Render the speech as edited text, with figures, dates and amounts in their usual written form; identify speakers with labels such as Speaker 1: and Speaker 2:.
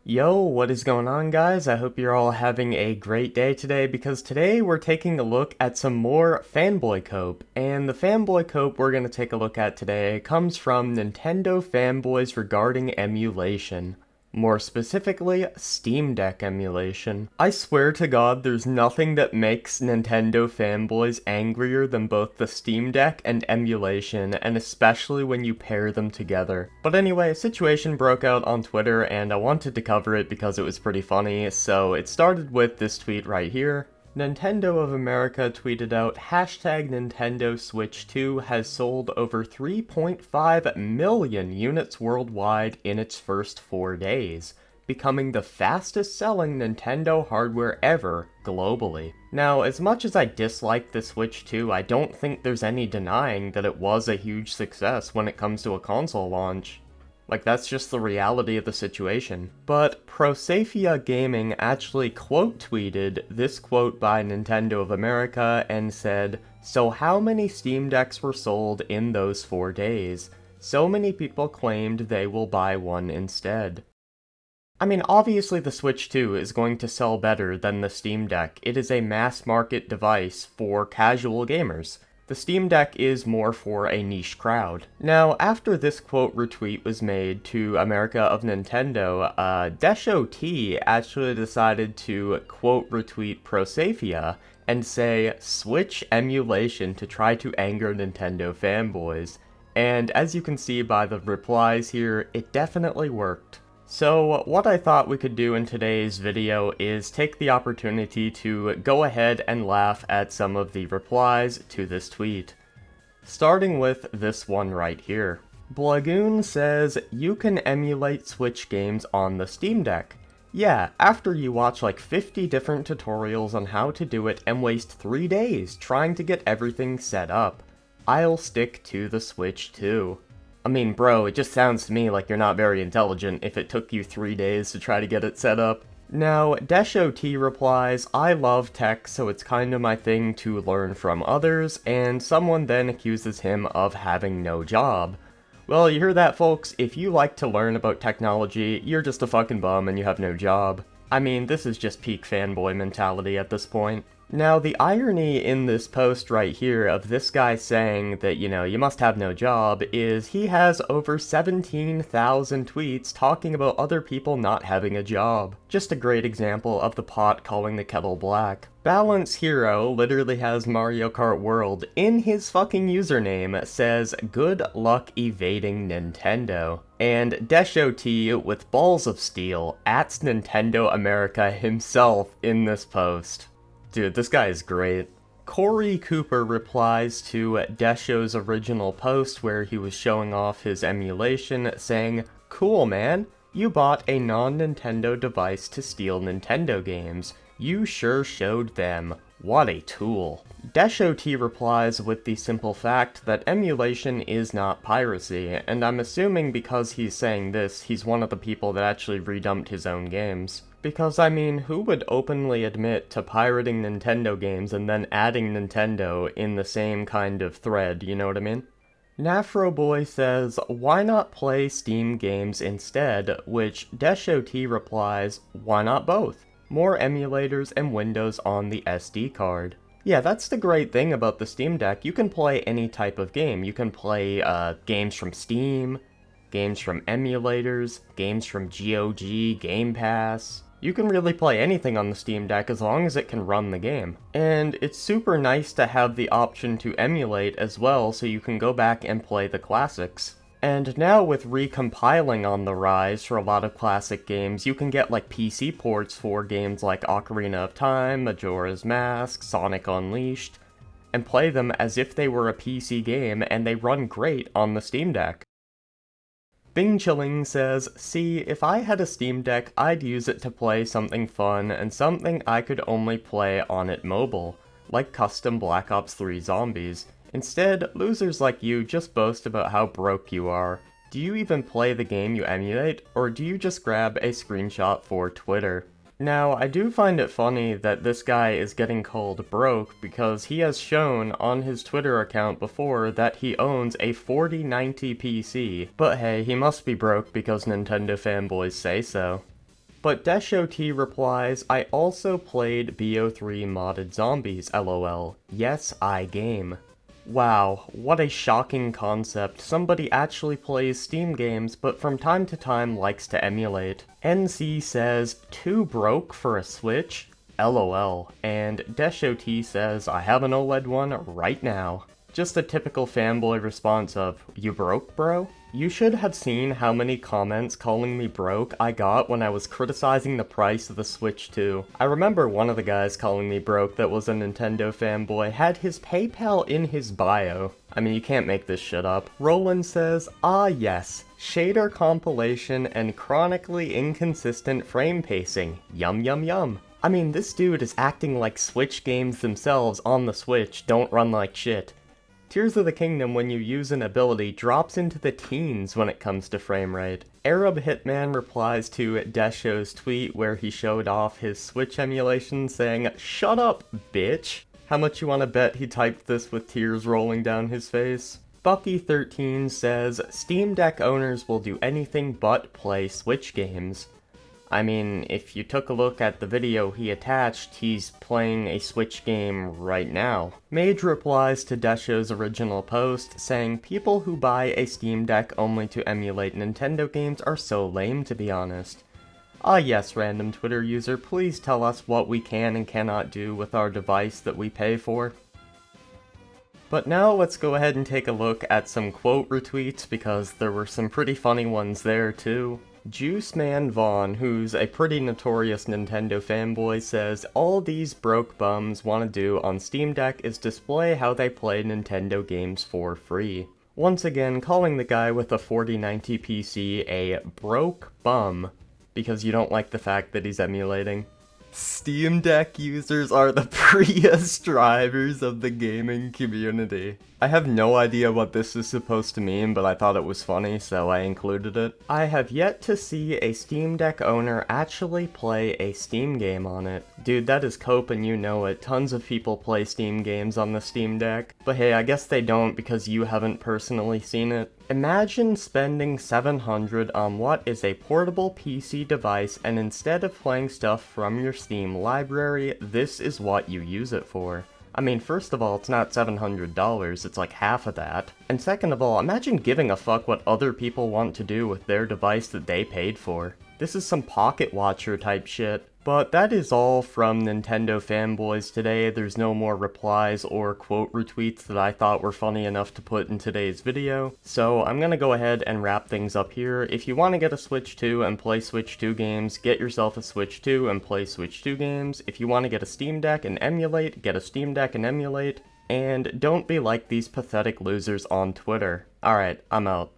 Speaker 1: Yo, what is going on, guys? I hope you're all having a great day today, because today we're taking a look at some more fanboy cope, and the fanboy cope we're going to take a look at today comes from Nintendo fanboys regarding emulation. More specifically, Steam Deck emulation. I swear to God, there's nothing that makes Nintendo fanboys angrier than both the Steam Deck and emulation, and especially when you pair them together. But anyway, a situation broke out on Twitter, and I wanted to cover it because it was pretty funny, so it started with this tweet right here. Nintendo of America tweeted out, hashtag Nintendo Switch 2 has sold over 3.5 million units worldwide in its first 4 days, becoming the fastest selling Nintendo hardware ever globally. Now, as much as I dislike the Switch 2, I don't think there's any denying that it was a huge success when it comes to a console launch. Like, that's just the reality of the situation. But Proafia Gaming actually quote-tweeted this quote by Nintendo of America and said, "So how many Steam Decks were sold in those 4 days? So many people claimed they will buy one instead." I mean, obviously the Switch 2 is going to sell better than the Steam Deck. It is a mass-market device for casual gamers. The Steam Deck is more for a niche crowd. Now, after this quote retweet was made to America of Nintendo, Desho actually decided to quote retweet Proafia and say, "Switch emulation to try to anger Nintendo fanboys." And as you can see by the replies here, it definitely worked. So what I thought we could do in today's video is take the opportunity to go ahead and laugh at some of the replies to this tweet. Starting with this one right here. Blagoon says, "You can emulate Switch games on the Steam Deck. Yeah, after you watch like 50 different tutorials on how to do it and waste 3 days trying to get everything set up. I'll stick to the Switch too." I mean, bro, it just sounds to me like you're not very intelligent if it took you 3 days to try to get it set up. Now, Desho replies, "I love tech, so it's kinda my thing to learn from others," and someone then accuses him of having no job. Well, you hear that, folks? If you like to learn about technology, you're just a fucking bum and you have no job. I mean, this is just peak fanboy mentality at this point. Now, the irony in this post right here of this guy saying that, you must have no job, is he has over 17,000 tweets talking about other people not having a job. Just a great example of the pot calling the kettle black. Balance Hero literally has Mario Kart World in his fucking username, says, "Good luck evading Nintendo." And Desho with balls of steel ats Nintendo America himself in this post. Dude, this guy is great. Cory Cooper replies to Desho's original post where he was showing off his emulation, saying, "Cool, man. You bought a non-Nintendo device to steal Nintendo games. You sure showed them. What a tool." Desho replies with the simple fact that emulation is not piracy, and I'm assuming because he's saying this, he's one of the people that actually redumped his own games. Because, I mean, who would openly admit to pirating Nintendo games and then adding Nintendo in the same kind of thread, you know what I mean? Nafroboy says, "Why not play Steam games instead?" Which Desho replies, "Why not both? More emulators and Windows on the SD card." Yeah, that's the great thing about the Steam Deck. You can play any type of game. You can play games from Steam, games from emulators, games from GOG, Game Pass. You can really play anything on the Steam Deck as long as it can run the game. And it's super nice to have the option to emulate as well, so you can go back and play the classics. And now with recompiling on the rise for a lot of classic games, you can get like PC ports for games like Ocarina of Time, Majora's Mask, Sonic Unleashed, and play them as if they were a PC game, and they run great on the Steam Deck. Bing Chilling says, "See, if I had a Steam Deck, I'd use it to play something fun and something I could only play on it mobile, like custom Black Ops 3 Zombies. Instead, losers like you just boast about how broke you are. Do you even play the game you emulate, or do you just grab a screenshot for Twitter?" Now, I do find it funny that this guy is getting called broke because he has shown on his Twitter account before that he owns a 4090 PC, but hey, he must be broke because Nintendo fanboys say so. But DeshOT replies, I also played BO3 modded zombies, lol. Yes, I game. Wow, what a shocking concept. Somebody actually plays Steam games, but from time to time likes to emulate. NC says, too broke for a Switch? LOL. And DeshOT says, I have an OLED one right now. Just a typical fanboy response of, you broke, bro? You should have seen how many comments calling me broke I got when I was criticizing the price of the Switch 2. I remember one of the guys calling me broke that was a Nintendo fanboy had his PayPal in his bio. I mean, you can't make this shit up. Roland says, ah yes, shader compilation and chronically inconsistent frame pacing. Yum yum yum. I mean, this dude is acting like Switch games themselves on the Switch don't run like shit. Tears of the Kingdom, when you use an ability, drops into the teens when it comes to frame rate. Arab Hitman replies to Desho's tweet where he showed off his Switch emulation saying, shut up, bitch! How much you wanna bet he typed this with tears rolling down his face? Bucky13 says, Steam Deck owners will do anything but play Switch games. I mean, if you took a look at the video he attached, he's playing a Switch game right now. Mage replies to Desho's original post, saying, people who buy a Steam Deck only to emulate Nintendo games are so lame, to be honest. Ah yes, random Twitter user, please tell us what we can and cannot do with our device that we pay for. But now let's go ahead and take a look at some quote retweets, because there were some pretty funny ones there too. Juiceman Vaughn, who's a pretty notorious Nintendo fanboy, says, all these broke bums want to do on Steam Deck is display how they play Nintendo games for free. Once again, calling the guy with a 4090 PC a broke bum, because you don't like the fact that he's emulating. Steam Deck users are the Prius drivers of the gaming community. I have no idea what this is supposed to mean, but I thought it was funny, so I included it. I have yet to see a Steam Deck owner actually play a Steam game on it. Dude, that is cope and you know it. Tons of people play Steam games on the Steam Deck. But hey, I guess they don't because you haven't personally seen it. Imagine spending $700 on what is a portable PC device, and instead of playing stuff from your Steam library, this is what you use it for. I mean, first of all, it's not $700, it's like half of that. And second of all, imagine giving a fuck what other people want to do with their device that they paid for. This is some pocket watcher type shit. But that is all from Nintendo fanboys today. There's no more replies or quote retweets that I thought were funny enough to put in today's video. So I'm gonna go ahead and wrap things up here. If you want to get a Switch 2 and play Switch 2 games, get yourself a Switch 2 and play Switch 2 games. If you want to get a Steam Deck and emulate, get a Steam Deck and emulate. And don't be like these pathetic losers on Twitter. Alright, I'm out.